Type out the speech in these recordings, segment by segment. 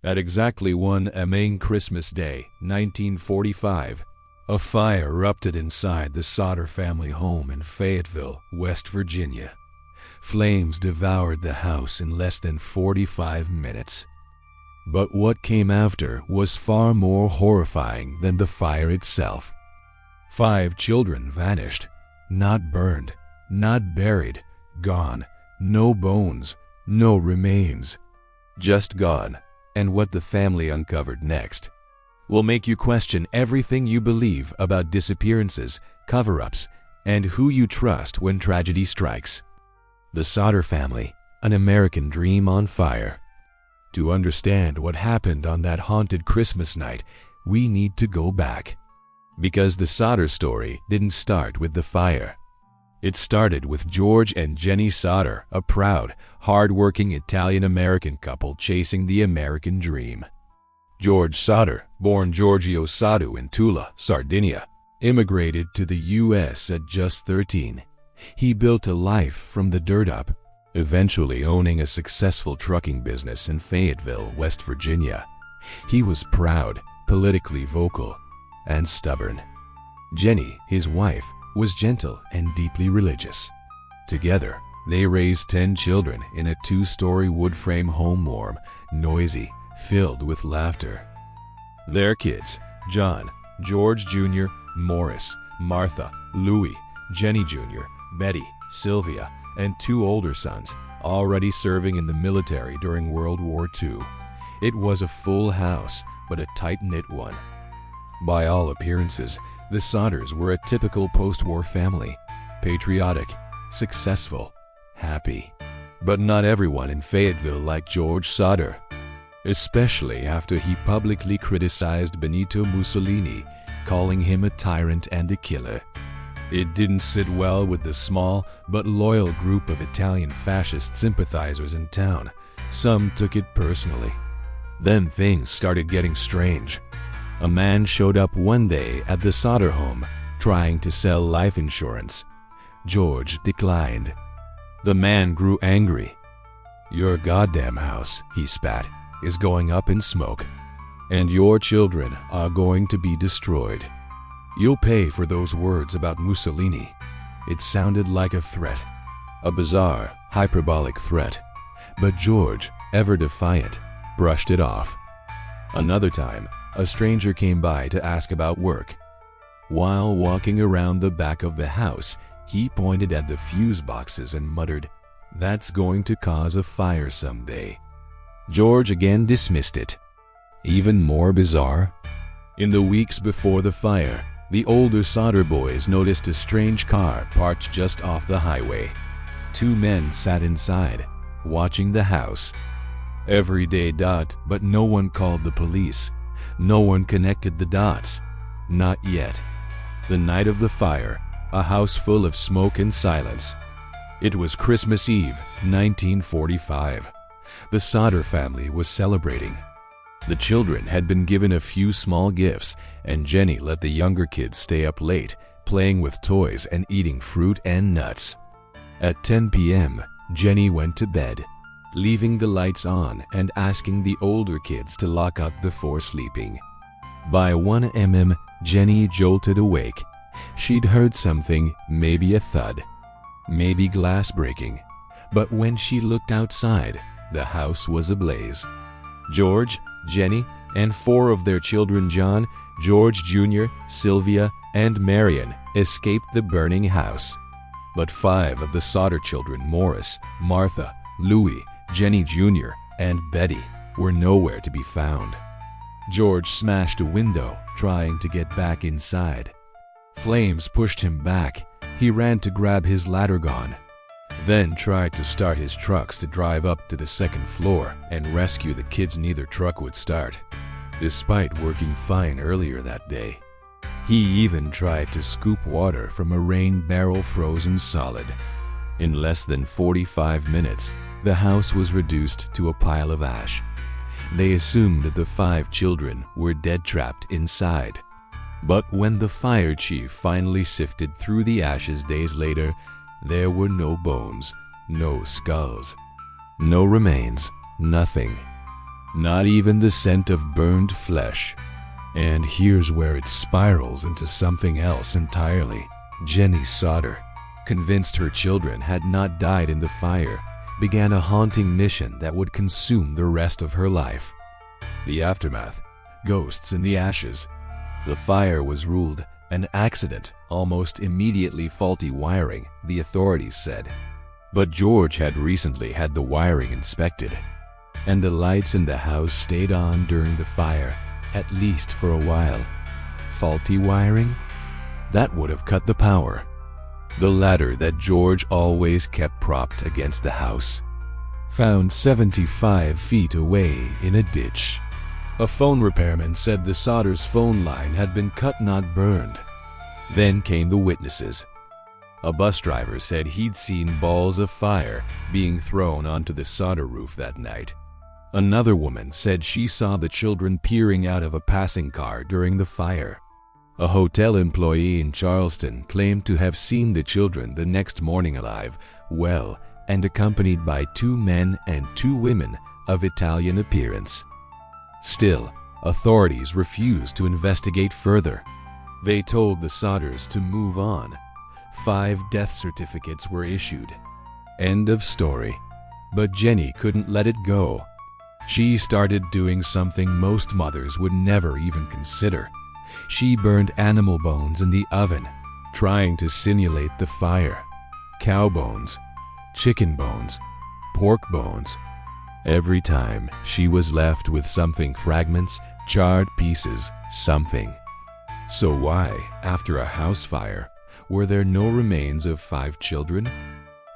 At exactly 1 a.m. Christmas Day, 1945, a fire erupted inside the Sodder family home in Fayetteville, West Virginia. Flames devoured the house in less than 45 minutes. But what came after was far more horrifying than the fire itself. 5 children vanished, not burned, not buried, gone, no bones, no remains, just gone. And what the family uncovered next will make you question everything you believe about disappearances, cover-ups, and who you trust when tragedy strikes. The Sodder family, an American dream on fire. To understand what happened on that haunted Christmas night, we need to go back. Because the Sodder story didn't start with the fire. It started with George and Jenny Sodder, a proud, hard-working Italian-American couple chasing the American dream. George Sodder, born Giorgio Soddu in Tula, Sardinia, immigrated to the U.S. at just 13. He built a life from the dirt up, eventually owning a successful trucking business in Fayetteville, West Virginia. He was proud, politically vocal, and stubborn. Jenny, his wife, was gentle and deeply religious. Together, they raised 10 children in a 2-story wood frame home, warm, noisy, filled with laughter. Their kids, John, George Jr., Morris, Martha, Louis, Jenny Jr., Betty, Sylvia, and 2 older sons, already serving in the military during World War II. It was a full house, but a tight-knit one. By all appearances, the Sodders were a typical post-war family, patriotic, successful, happy. But not everyone in Fayetteville liked George Sodder, especially after he publicly criticized Benito Mussolini, calling him a tyrant and a killer. It didn't sit well with the small but loyal group of Italian fascist sympathizers in town. Some took it personally. Then things started getting strange. A man showed up one day at the Sodder home trying to sell life insurance. George declined. The man grew angry. "Your goddamn house," he spat, "is going up in smoke, and your children are going to be destroyed. You'll pay for those words about Mussolini." It sounded like a threat, a bizarre, hyperbolic threat, but George, ever defiant, brushed it off. Another time, a stranger came by to ask about work. While walking around the back of the house, he pointed at the fuse boxes and muttered, "That's going to cause a fire someday." George again dismissed it. Even more bizarre, in the weeks before the fire, the older Sodder boys noticed a strange car parked just off the highway. 2 men sat inside, watching the house. Everyday dot, but no one called the police. No one connected the dots. Not yet. The night of the fire, a house full of smoke and silence. It was Christmas Eve, 1945. The Sodder family was celebrating. The children had been given a few small gifts, and Jenny let the younger kids stay up late, playing with toys and eating fruit and nuts. At 10 p.m., Jenny went to bed, leaving the lights on and asking the older kids to lock up before sleeping. By 1 a.m., Jenny jolted awake. She'd heard something, maybe a thud, maybe glass breaking. But when she looked outside, the house was ablaze. George, Jenny, and 4 of their children, John, George Jr., Sylvia, and Marion, escaped the burning house. But 5 of the Sodder children, Morris, Martha, Louis, Jenny Jr., and Betty, were nowhere to be found. George smashed a window, trying to get back inside. Flames pushed him back. He ran to grab his ladder gun, then tried to start his trucks to drive up to the 2nd floor and rescue the kids. Neither truck would start, despite working fine earlier that day. He even tried to scoop water from a rain barrel frozen solid. In less than 45 minutes, the house was reduced to a pile of ash. They assumed that the 5 children were dead, trapped inside. But when the fire chief finally sifted through the ashes days later, there were no bones, no skulls, no remains, nothing. Not even the scent of burned flesh. And here's where it spirals into something else entirely. Jenny Sodder, convinced her children had not died in the fire, began a haunting mission that would consume the rest of her life. The aftermath: ghosts in the ashes. The fire was ruled an accident, almost immediately faulty wiring, the authorities said. But George had recently had the wiring inspected, and the lights in the house stayed on during the fire, at least for a while. Faulty wiring? That would have cut the power. The ladder that George always kept propped against the house, found 75 feet away in a ditch. A phone repairman said the Sodders' phone line had been cut, not burned. Then came the witnesses. A bus driver said he'd seen balls of fire being thrown onto the Sodder roof that night. Another woman said she saw the children peering out of a passing car during the fire. A hotel employee in Charleston claimed to have seen the children the next morning alive, well, and accompanied by 2 men and 2 women of Italian appearance. Still, authorities refused to investigate further. They told the Sodders to move on. 5 death certificates were issued. End of story. But Jenny couldn't let it go. She started doing something most mothers would never even consider. She burned animal bones in the oven, trying to simulate the fire. Cow bones, chicken bones, pork bones. Every time, she was left with something: fragments, charred pieces, something. So why, after a house fire, were there no remains of 5 children?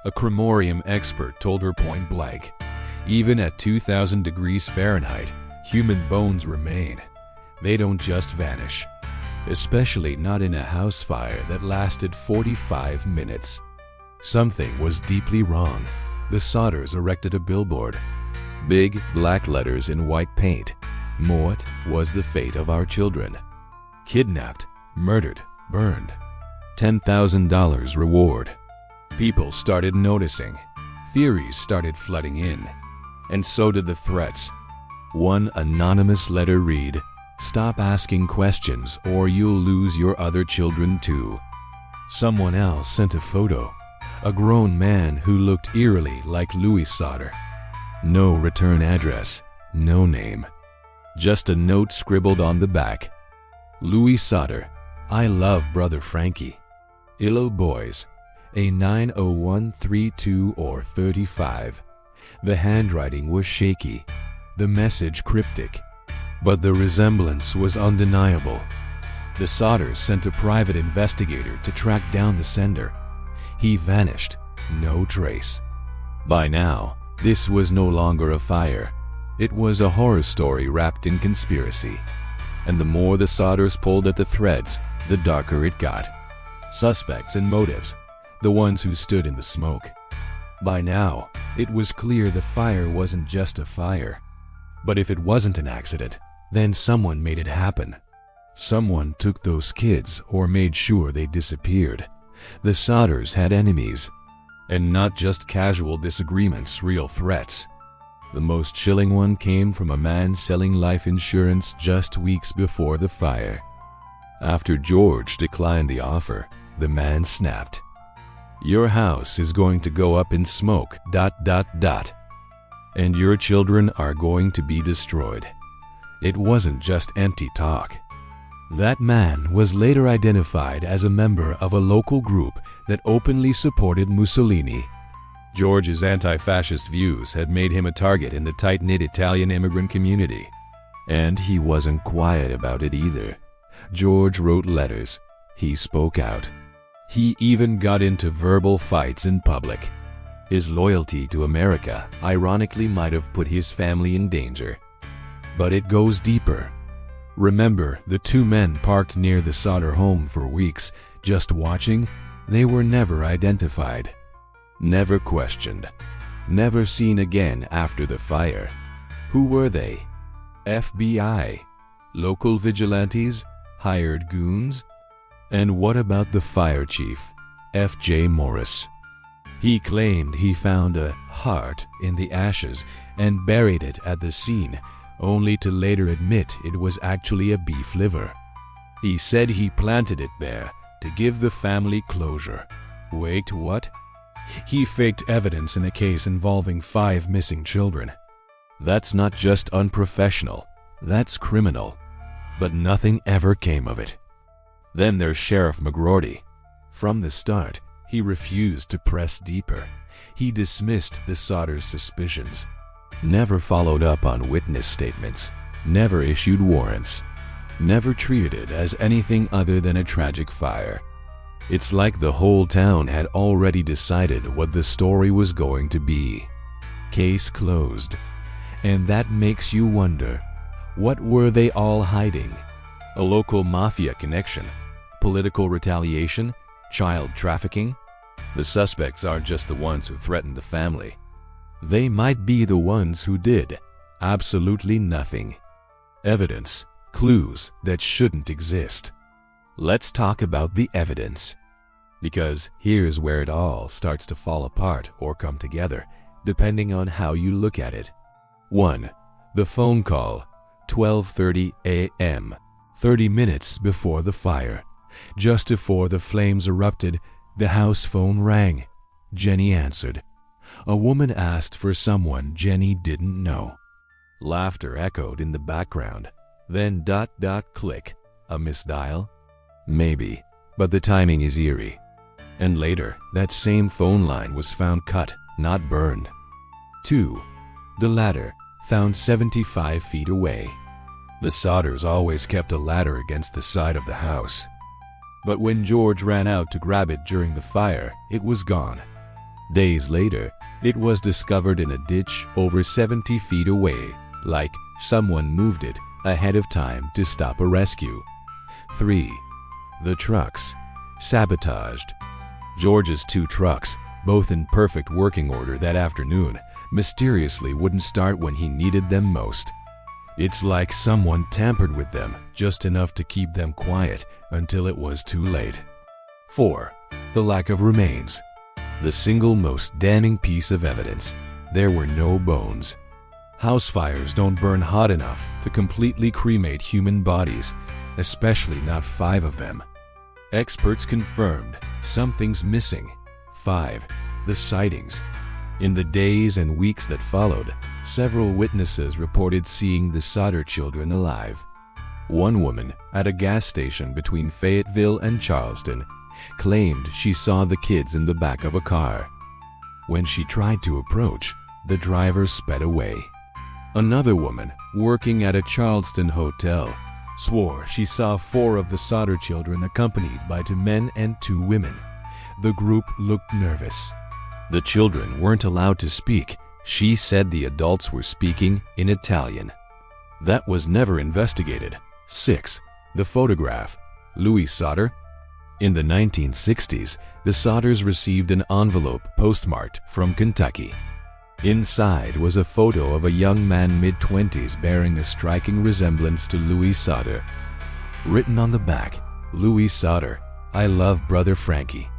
A cremorium expert told her point blank, even at 2,000 degrees Fahrenheit, human bones remain. They don't just vanish. Especially not in a house fire that lasted 45 minutes. Something was deeply wrong. The Sodders erected a billboard. Big black letters in white paint. Mort was the fate of our children. Kidnapped, murdered, burned. $10,000 reward. People started noticing. Theories started flooding in. And so did the threats. One anonymous letter read, "Stop asking questions or you'll lose your other children too." Someone else sent a photo. A grown man who looked eerily like Louis Sodder. No return address, no name. Just a note scribbled on the back. Louis Sodder, I love brother Frankie. Illo boys, a 90132 or 35. The handwriting was shaky, the message cryptic, but the resemblance was undeniable. The Sodders sent a private investigator to track down the sender. He vanished, no trace. By now, this was no longer a fire. It was a horror story wrapped in conspiracy. And the more the Sodders pulled at the threads, the darker it got. Suspects and motives, the ones who stood in the smoke. By now, it was clear the fire wasn't just a fire. But if it wasn't an accident, then someone made it happen. Someone took those kids or made sure they disappeared. The Sodders had enemies. And not just casual disagreements, real threats. The most chilling one came from a man selling life insurance just weeks before the fire. After George declined the offer, the man snapped. "Your house is going to go up in smoke, ... and your children are going to be destroyed." It wasn't just empty talk. That man was later identified as a member of a local group that openly supported Mussolini. George's anti-fascist views had made him a target in the tight-knit Italian immigrant community. And he wasn't quiet about it either. George wrote letters. He spoke out. He even got into verbal fights in public. His loyalty to America ironically might have put his family in danger. But it goes deeper. Remember the 2 men parked near the Sodder home for weeks, just watching? They were never identified. Never questioned. Never seen again after the fire. Who were they? FBI? Local vigilantes? Hired goons? And what about the fire chief, F.J. Morris? He claimed he found a heart in the ashes and buried it at the scene, only to later admit it was actually a beef liver. He said he planted it there to give the family closure. Wait, what? He faked evidence in a case involving 5 missing children. That's not just unprofessional, that's criminal. But nothing ever came of it. Then there's Sheriff McGroarty. From the start, he refused to press deeper. He dismissed the Sodders' suspicions, never followed up on witness statements, never issued warrants, never treated it as anything other than a tragic fire. It's like the whole town had already decided what the story was going to be. Case closed. And that makes you wonder, what were they all hiding? A local mafia connection? Political retaliation? Child trafficking? The suspects aren't just the ones who threatened the family. They might be the ones who did absolutely nothing. Evidence, clues that shouldn't exist. Let's talk about the evidence. Because here's where it all starts to fall apart or come together, depending on how you look at it. 1. The phone call, 12:30 a.m., 30 minutes before the fire. Just before the flames erupted, the house phone rang. Jenny answered. A woman asked for someone Jenny didn't know. Laughter echoed in the background. Then ... click. A misdial? Maybe, but the timing is eerie. And later, that same phone line was found cut, not burned. 2. The ladder, found 75 feet away. The Sodders always kept a ladder against the side of the house. But when George ran out to grab it during the fire, it was gone. Days later, it was discovered in a ditch over 70 feet away, like someone moved it ahead of time to stop a rescue. 3. The trucks, sabotaged. George's 2 trucks, both in perfect working order that afternoon, mysteriously wouldn't start when he needed them most. It's like someone tampered with them just enough to keep them quiet until it was too late. 4. The lack of remains. The single most damning piece of evidence. There were no bones. House fires don't burn hot enough to completely cremate human bodies, especially not 5 of them. Experts confirmed something's missing. 5. The sightings. In the days and weeks that followed, several witnesses reported seeing the Sodder children alive. One woman, at a gas station between Fayetteville and Charleston, claimed she saw the kids in the back of a car. When she tried to approach, the driver sped away. Another woman, working at a Charleston hotel, swore she saw 4 of the Sodder children accompanied by 2 men and 2 women. The group looked nervous. The children weren't allowed to speak. She said the adults were speaking in Italian. That was never investigated. 6. The photograph. Louis Sodder. In the 1960s, the Sodders received an envelope postmarked from Kentucky. Inside was a photo of a young man mid-20s bearing a striking resemblance to Louis Sodder. Written on the back, Louis Sodder, I love brother Frankie.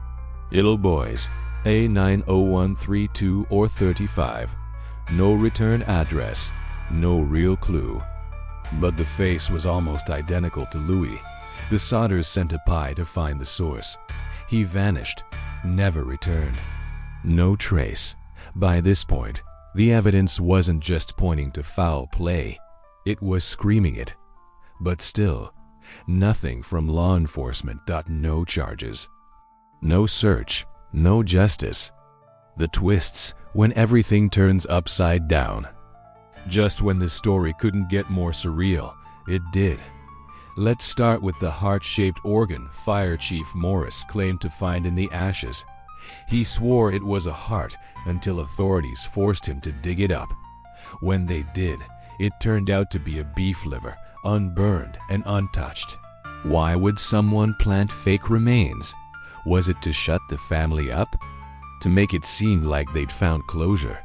Little boys, A90132 or 35. No return address, no real clue. But the face was almost identical to Louis. The Sodders sent a pie to find the source. He vanished, never returned. No trace. By this point, the evidence wasn't just pointing to foul play, it was screaming it. But still, nothing from law enforcement. No charges. No search, no justice. The twists when everything turns upside down. Just when the story couldn't get more surreal, it did. Let's start with the heart-shaped organ Fire Chief Morris claimed to find in the ashes. He swore it was a heart until authorities forced him to dig it up. When they did, it turned out to be a beef liver, unburned and untouched. Why would someone plant fake remains? Was it to shut the family up? To make it seem like they'd found closure?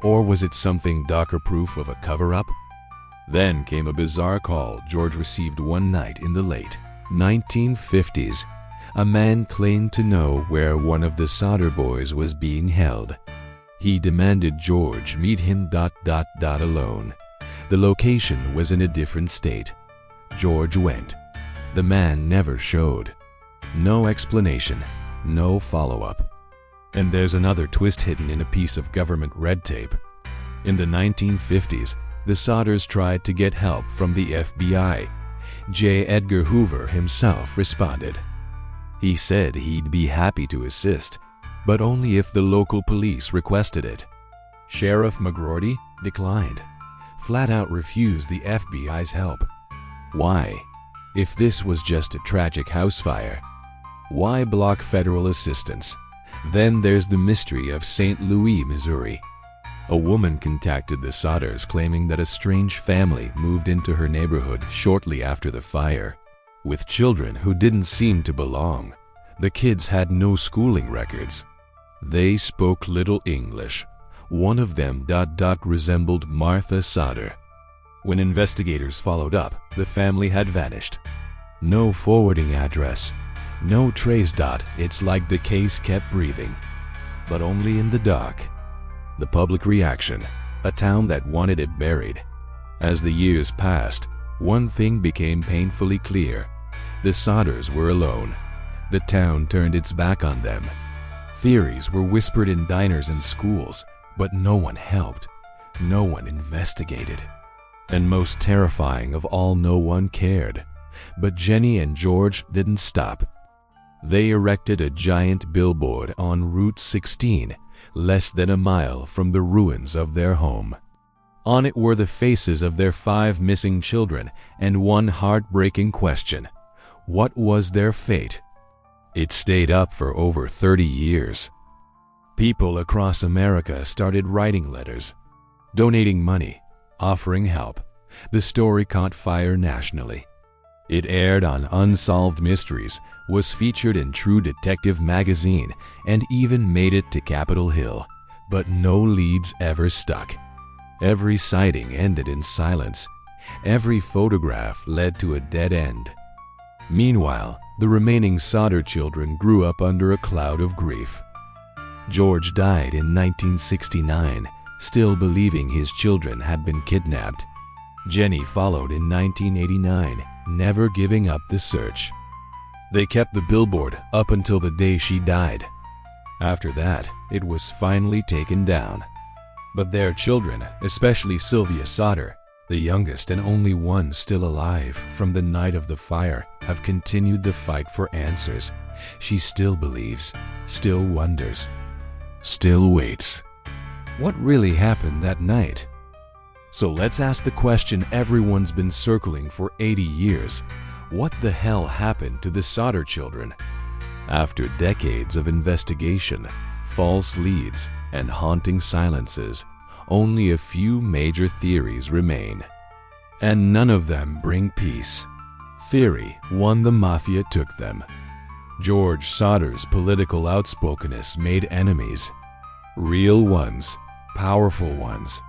Or was it something darker proof of a cover-up? Then came a bizarre call George received one night in the late 1950s. A man claimed to know where one of the Sodder boys was being held. He demanded George meet him ... alone. The location was in a different state. George went. The man never showed. No explanation, no follow-up. And there's another twist hidden in a piece of government red tape. In the 1950s, the Sodders tried to get help from the FBI. J. Edgar Hoover himself responded. He said he'd be happy to assist, but only if the local police requested it. Sheriff McGroarty declined, flat out refused the FBI's help. Why? If this was just a tragic house fire, why block federal assistance? Then there's the mystery of St. Louis, Missouri. A woman contacted the Sodders claiming that a strange family moved into her neighborhood shortly after the fire, with children who didn't seem to belong. The kids had no schooling records. They spoke little English. One of them resembled Martha Sodder. When investigators followed up, the family had vanished. No forwarding address, no trace. It's like the case kept breathing, but only in the dark. The public reaction, a town that wanted it buried. As the years passed, one thing became painfully clear. The Sodders were alone. The town turned its back on them. Theories were whispered in diners and schools, but no one helped. No one investigated. And most terrifying of all, no one cared. But Jenny and George didn't stop. They erected a giant billboard on Route 16, less than a mile from the ruins of their home. On it were the faces of their 5 missing children and one heartbreaking question: what was their fate? It stayed up for over 30 years. People across America started writing letters, donating money, offering help. The story caught fire nationally. It aired on Unsolved Mysteries, was featured in True Detective magazine, and even made it to Capitol Hill. But no leads ever stuck. Every sighting ended in silence. Every photograph led to a dead end. Meanwhile, the remaining Sodder children grew up under a cloud of grief. George died in 1969, still believing his children had been kidnapped. Jenny followed in 1989, never giving up the search. They kept the billboard up until the day she died. After that, it was finally taken down. But their children, especially Sylvia Sodder, the youngest and only one still alive from the night of the fire, have continued the fight for answers. She still believes, still wonders, still waits. What really happened that night? So let's ask the question everyone's been circling for 80 years. What the hell happened to the Sodder children? After decades of investigation, false leads, and haunting silences, only a few major theories remain. And none of them bring peace. Theory 1: the mafia took them. George Sodder's political outspokenness made enemies. Real ones, powerful ones.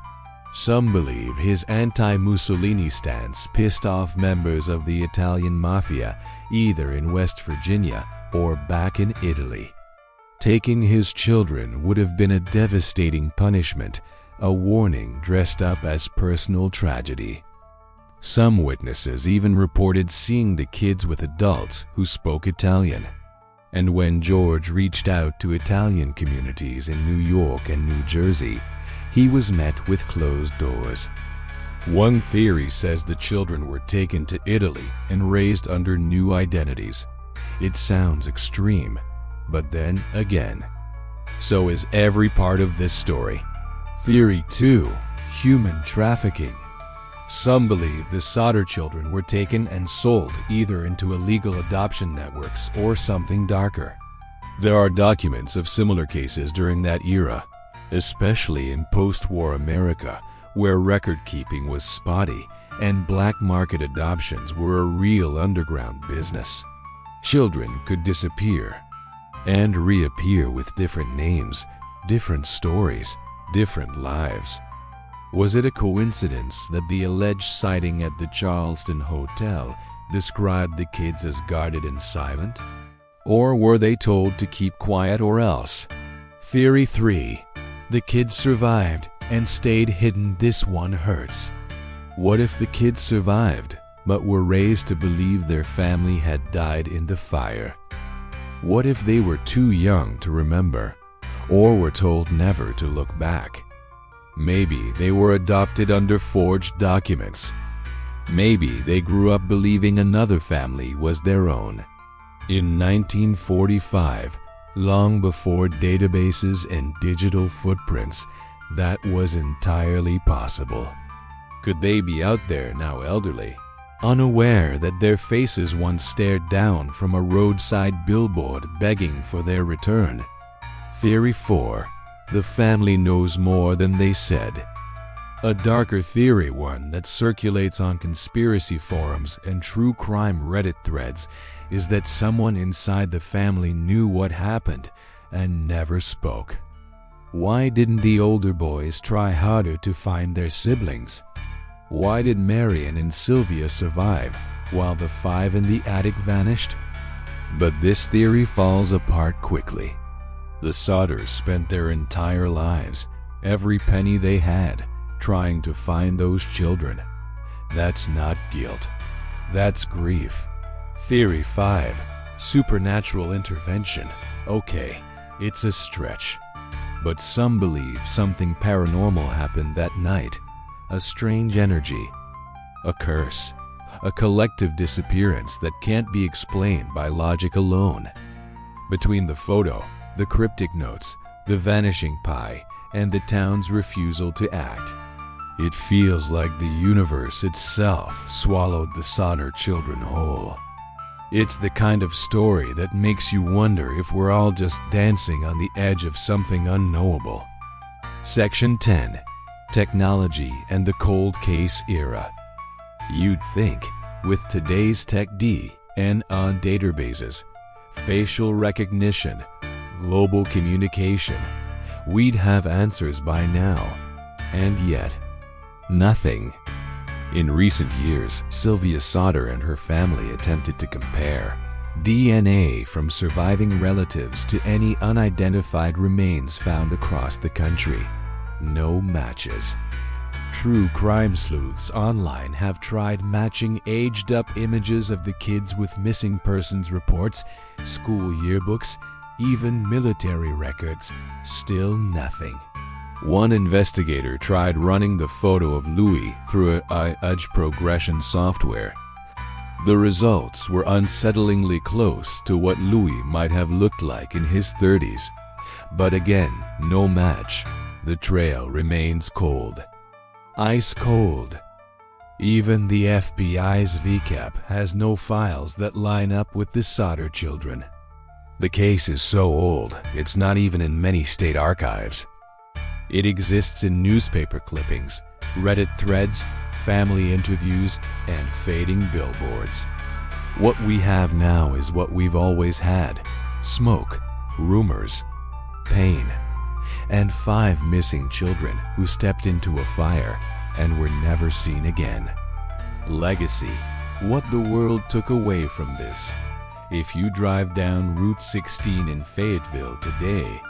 Some believe his anti-Mussolini stance pissed off members of the Italian mafia, either in West Virginia or back in Italy. Taking his children would have been a devastating punishment, a warning dressed up as personal tragedy. Some witnesses even reported seeing the kids with adults who spoke Italian. And when George reached out to Italian communities in New York and New Jersey, he was met with closed doors. One theory says the children were taken to Italy and raised under new identities. It sounds extreme, but then again, so is every part of this story. Theory 2: human trafficking. Some believe the Sodder children were taken and sold either into illegal adoption networks or something darker. There are documents of similar cases during that era, especially in post-war America, where record-keeping was spotty and black market adoptions were a real underground business. Children could disappear and reappear with different names, different stories, different lives. Was it a coincidence that the alleged sighting at the Charleston Hotel described the kids as guarded and silent? Or were they told to keep quiet or else? Theory 3: the kids survived and stayed hidden. This one hurts. What if the kids survived, but were raised to believe their family had died in the fire? What if they were too young to remember, or were told never to look back? Maybe they were adopted under forged documents. Maybe they grew up believing another family was their own. In 1945, long before databases and digital footprints, that was entirely possible. Could they be out there now elderly, unaware that their faces once stared down from a roadside billboard begging for their return? Theory 4. The family knows more than they said. A darker theory, one that circulates on conspiracy forums and true crime Reddit threads, is that someone inside the family knew what happened and never spoke. Why didn't the older boys try harder to find their siblings? Why did Marion and Sylvia survive while the 5 in the attic vanished? But this theory falls apart quickly. The Sodders spent their entire lives, every penny they had, trying to find those children. That's not guilt. That's grief. Theory 5. Supernatural intervention. Okay, it's a stretch. But some believe something paranormal happened that night. A strange energy. A curse. A collective disappearance that can't be explained by logic alone. Between the photo, the cryptic notes, the vanishing pie, and the town's refusal to act, it feels like the universe itself swallowed the Sodder children whole. It's the kind of story that makes you wonder if we're all just dancing on the edge of something unknowable. Section 10. Technology and the cold case era. You'd think, with today's tech DNA databases, facial recognition, global communication, we'd have answers by now. And yet, nothing. In recent years, Sylvia Sodder and her family attempted to compare DNA from surviving relatives to any unidentified remains found across the country. No matches. True crime sleuths online have tried matching aged-up images of the kids with missing persons reports, school yearbooks, even military records. Still nothing. One investigator tried running the photo of Louis through a age progression software. The results were unsettlingly close to what Louis might have looked like in his 30s. But again, no match. The trail remains cold. Ice cold. Even the FBI's VCAP has no files that line up with the Sodder children. The case is so old, it's not even in many state archives. It exists in newspaper clippings, Reddit threads, family interviews, and fading billboards. What we have now is what we've always had: smoke, rumors, pain, and 5 missing children who stepped into a fire and were never seen again. Legacy. What the world took away from this. If you drive down Route 16 in Fayetteville today,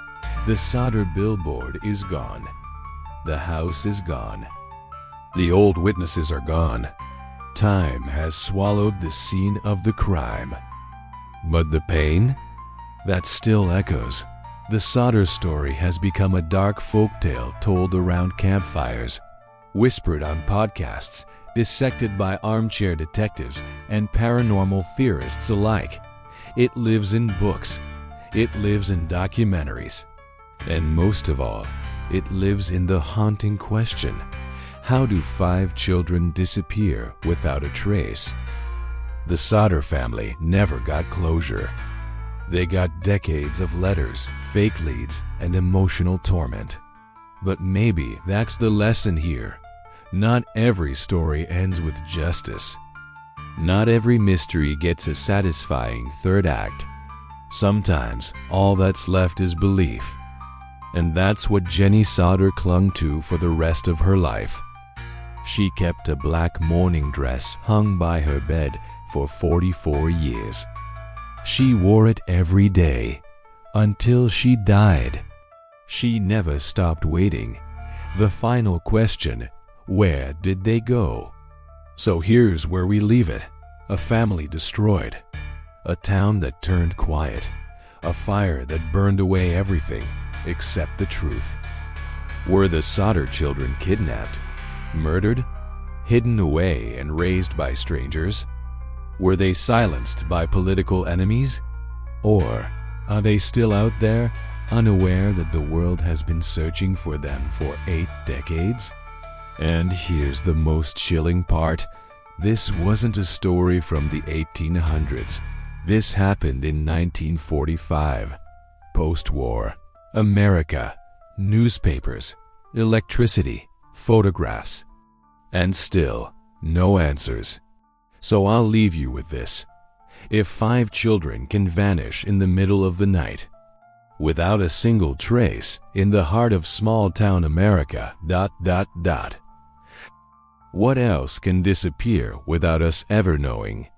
the Sodder billboard is gone. The house is gone. The old witnesses are gone. Time has swallowed the scene of the crime. But the pain? That still echoes. The Sodder story has become a dark folktale told around campfires, whispered on podcasts, dissected by armchair detectives and paranormal theorists alike. It lives in books. It lives in documentaries. And most of all, it lives in the haunting question: how do 5 children disappear without a trace? The Sodder family never got closure. They got decades of letters, fake leads, and emotional torment. But maybe that's the lesson here. Not every story ends with justice. Not every mystery gets a satisfying third act. Sometimes all that's left is belief. And that's what Jenny Sodder clung to for the rest of her life. She kept a black mourning dress hung by her bed for 44 years. She wore it every day until she died. She never stopped waiting. The final question: Where did they go? So here's where we leave it. A family destroyed. A town that turned quiet. A fire that burned away everything except the truth. Were the Sodder children kidnapped, murdered, hidden away and raised by strangers? Were they silenced by political enemies? Or are they still out there, unaware that the world has been searching for them for 8 decades? And here's the most chilling part. This wasn't a story from the 1800s. This happened in 1945. Post-war America, newspapers, electricity, photographs, and still no answers. So I'll leave you with this. If 5 children can vanish in the middle of the night, without a single trace in the heart of small-town America, ... What else can disappear without us ever knowing?